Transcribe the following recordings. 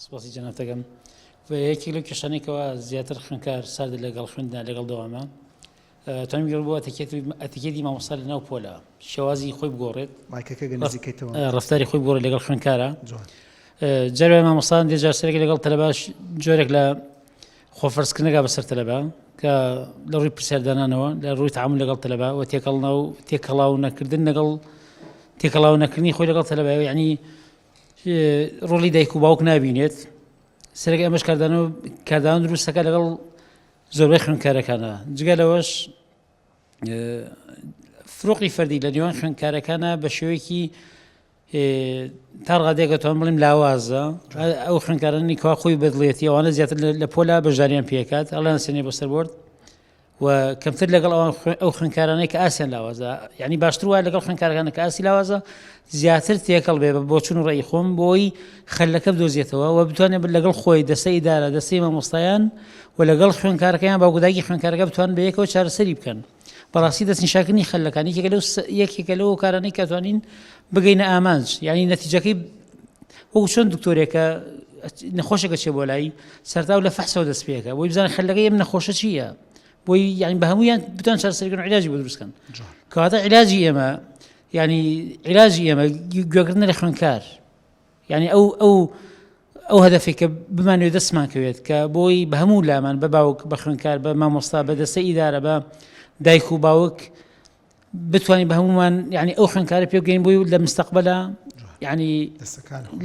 سپاسی جەنابەتەکەم یەکێک لەو کێشانەیەکەوە زیاتر خوێندکار سارد لەگەڵ خوێندنا لەگەڵ دەوامە توانم گەڕ بۆ ئەتیکێتی مامۆستا لە ناو پۆلە شێوازی خۆی بگۆڕێت ڕەفتاری خۆی بگۆڕێت لەگەڵ خوێندکارە جارێ مامۆستان دێجار سەرێکی لەگەڵ تەلەبەش جۆرێک لە خۆفەرزکردنەکە بەسەر تەلەبە کە لە ڕووی پرسیاردانانەوە لە ڕووی تعامل لەگەڵ تەلەبە و تێکەڵاونەکردن لەگەڵ تێکەڵاونەکردنی خۆی لەگەڵ تەلەبەوە یعنی ڕۆڵی دایک و باوک نابینێت سەرەکی ئەمەش کاردان دروستەکە لەگەڵ زۆربەی خوێندکارەکانە جگە لەوەش فڕۆقی فەردی لە نێوان خوێندکارەکانە بە شێوەیەکی تا ڕادێکە توان بڵێم لاوازە ئەو خوێندکارانی کوا خۆی بەدڵێتی ئەوانە زیاتر لە پۆلا بەشداریان پێکات ئەڵیان سێنێ بەسەر بۆرد و کەمتر لەگەڵ ئەو خوێندکارانەی کە ئاسیان لاوازە یعنی باشتر وایە لەگەڵ خوێندکارەکانە کە ئاسی لاوازە زیاتر تێکەڵ بێ بۆ چوون ڕێی خۆم بۆی خەلەکە بدۆزیێتەوە و بتوانێت لەگەڵ خۆی دەستەی ئیدارە دەستەی مامۆستایان و لەگەڵ خوێندکارەکەیان باوگوداگی خوێندکارەکە بتوان بە یەکەوە چارەسەری بکەن بەڕاستی دەستنیشاکردنی خەلەکانی یەکێکە لەو کارانەی کە توانین بگەینە ئامانج یعنی نەتیجەکەی وەکو چۆن دکتۆرێکە نەخۆشێکە چێ بۆ لای سەرتاو لە فەحسەوە دەست پێکە بۆی بزانن خەلەکەی ئەم نەخۆشە چییە بۆی یعنی بە هەموویان بتوان چارەسەریکردن و عیلاجی بۆ دروستکەن کەواتە عیلاجی ئێمە یعنی عیلاجی ئێمە گوێگرتنە لە خوێندکار یعنی ئەو هەدەفێک کە بمانوێت دەستمان کەوێت کە بۆی بە هەموو لامان بە باوک بە خوێندکار بە مامۆستا بە دەستەی ئیدارە بە دایک و باوک بتوانین بە هەمومان یعنی ئەو خوێندکارە پێ بگەین بۆی لە مستەقبەلە یعنی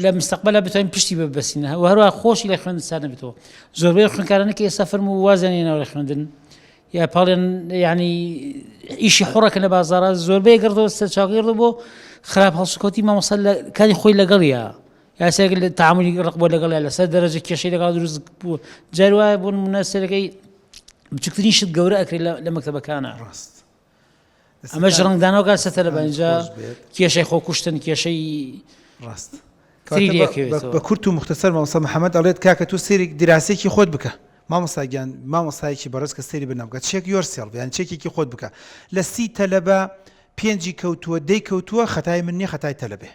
لە مستەقبەلە بتوانین پشتی ببەسینە و هەروە خۆشی لە خوێندن سار نەبێتەوە زۆربەی خوێندکارانە کە ئێستا فەرموو وازانێنەوە لە خوێندن یا پاڵێن یعنی ئیشی حوڕەکە لە بازاڕە زۆربەی گردەوە سەرچاوگەڕ بۆ خراپ هەڵسوکەوتی مامۆستا لە کاری خۆی لەگەڵیە یا سێک لە تعاملی ڕق بۆ لەگەڵ لەسەر دەرەجە کێشەی لەگەڵ دروست بوو جار وایە بۆ نمونە سەرەکەی بچووکترین شت گەورە ئەکرێت لە مەکتەبەکانە ئەمەش ڕنگدانەوەکان سەتە لە بەنجا کێشەی خۆکوشتن کێشەی ڕاست بە کورت و مختصر مامۆستا محەممەد ئەڵێت کاکە تۆ سێری دیراسێکی خۆت بکە مامۆستاگیان مامۆستایەکی بەڕێز کە سێری بنەمکە چێک یۆرسێڵ یان چێکێکی خۆت بکە لە 30 تەلەبە 5 کەوتووە 10 کەوتووە خەتای من نییە خەتای تەلەبێ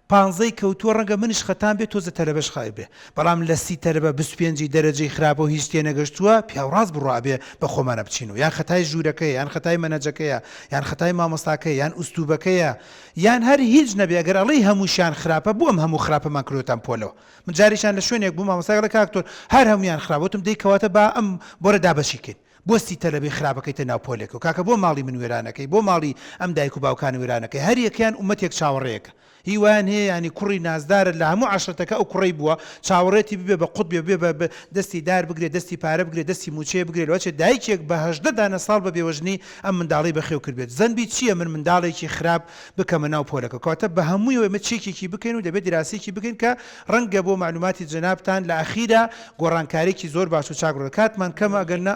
15 کەوتووە ڕەنگە منیش خەتان بێت تۆزە تەلەبەش خای بێ بەڵام لە 30 تەلەبە 25 دەرەجەی خراپە و هیچ تێ نەگەشتووە پیاوڕاست بڕابێ بە خۆمانە بچین و یان خەتای ژوورەکەی یان خەتای مەنەجەکەیە یان خەتای مامۆستاکەی یان ئوستوبەکەیە یان هەر هیچ نەبێ ئەگەر ئەڵێی هەمووشیان خراپە بۆ ئەم هەموو خراپەمان کردوتان پۆلەوە من جاریشان لە شوێنێک بوو مامۆستا لە کاکتۆر هەر هەمویان خراپەوتم دەیکەواتە با ئەم بۆرە دابەشیکەین بۆ 30 تەلەبەی خراپەکەیتە ناو پۆلێک و کاکە بۆ ماڵی من وێرانەکەی بۆ ماڵی ئەم دایک و باوکان وێرانەکەی هەر یەکیان ئومەتێک چاوەڕێیەکە هیوان هەیە ینی کوڕی نازدارت لە هەموو عەشرەتەکە ئەو کوڕی بووە چاوەڕێتی ببێ بە قوت بێ بە دەستی دار بگرێت دەستی پارە بگرێت دەستی موچەیە بگرێت لەوەچێ دایکێک بە 18 دانە ساڵ بە بێوەژنی ئەم منداڵی بەخێو کردبێت زەنبی چییە من منداڵێکی خراپ بکەمە ناو پۆلەکە کەواتە بە هەمووی ئێمە چێکێکی بکەین و دەبێت دیراسێکی بکەین کە ڕەنگە بۆ معلوماتی جەنابتان لە ئەخیرا گۆڕانکارێکی زۆر باش و چاکڕۆ کاتمان کەمە ئەگەر نە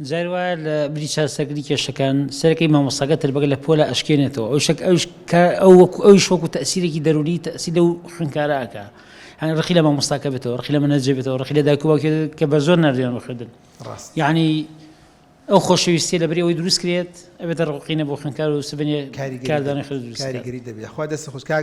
جار وایە لە بری چارەسەرکردنی کێشەکان سەرەکەی مامۆستاکە تربەگە لە پۆلە ئەشکێنێتەوە ئەوش وەکو تەسیرێکی دەروری تەسیر لەو خوێندکارەکە ڕقی لە مامۆستاکە بێتەوە ڕقی لە مەنەجە بێتەوە ڕقی لە دایک و باوک کە بە زۆر ناردیان بە خوێندن یعنی ئەو خۆشەویستیە لەبەری ئەوەی دروست کرێت ئەبێتە ڕقینە بۆ خوێندکار و سبەنێ کاردانی خۆی دروست کاریگەری دەبێت خوا دەست خۆش